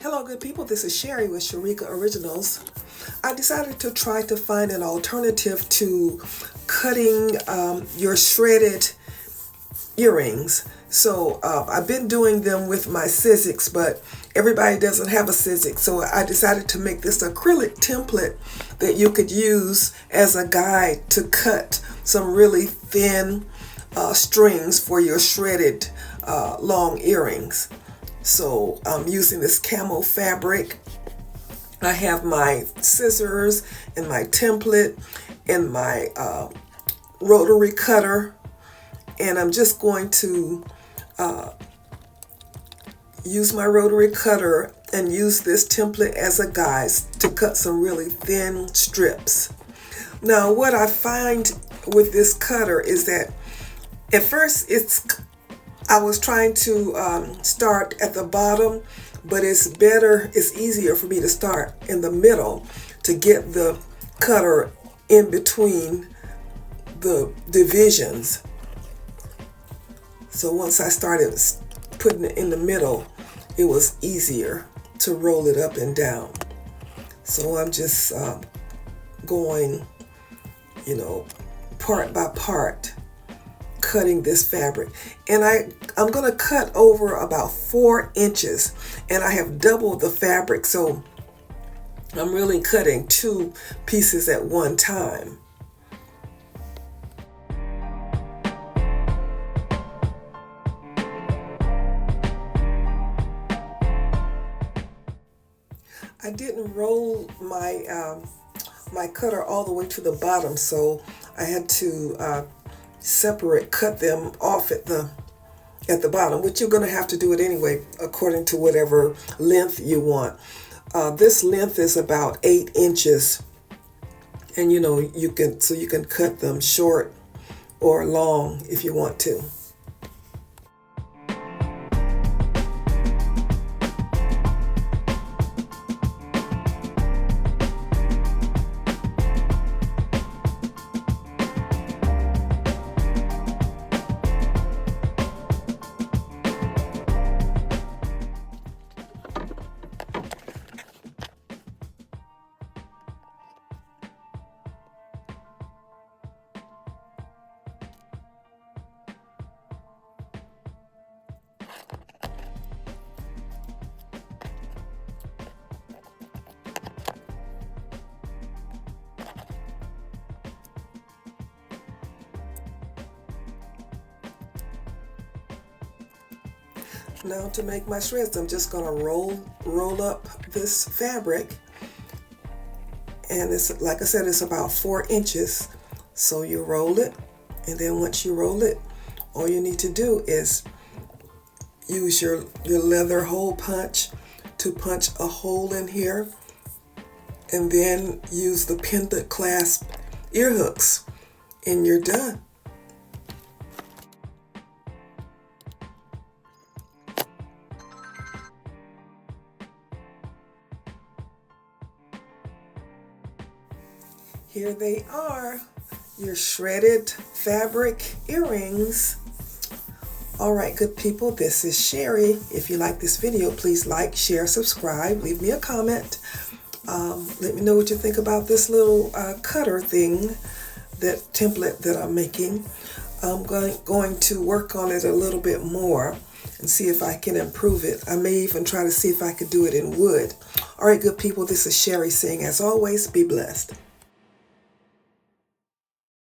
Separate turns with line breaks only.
Hello good people, this is Sherry with Sharika Originals. I decided to try to find an alternative to cutting your shredded earrings. So I've been doing them with my Sizzix, but everybody doesn't have a Sizzix. So I decided to make this acrylic template that you could use as a guide to cut some really thin strings for your shredded long earrings. So I'm using this camo fabric. I have my scissors and my template and my rotary cutter, and I'm just going to use my rotary cutter and use this template as a guide to cut some really thin strips. Now what I find with this cutter is that at first I was trying to start at the bottom, but it's easier for me to start in the middle to get the cutter in between the divisions. So once I started putting it in the middle, it was easier to roll it up and down. So I'm just going, part by part, cutting this fabric. And I'm going to cut over about 4 inches, and I have doubled the fabric, so I'm really cutting 2 pieces at one time. I didn't roll my my cutter all the way to the bottom, so I had to cut them off at the bottom, which you're going to have to do it anyway according to whatever length you want. This length is about 8 inches, and you can cut them short or long if you want to. Now to make my shreds, I'm just going to roll up this fabric, and it's, like I said, it's about 4 inches. So you roll it, and then once you roll it, all you need to do is use your leather hole punch to punch a hole in here, and then use the pendant clasp ear hooks, and you're done. Here they are, your shredded fabric earrings. All right, good people, this is Sherry. If you like this video, please like, share, subscribe, leave me a comment. Let me know what you think about this little cutter thing, that template that I'm making. I'm going to work on it a little bit more and see if I can improve it. I may even try to see if I could do it in wood. All right, good people, this is Sherry saying, as always, be blessed.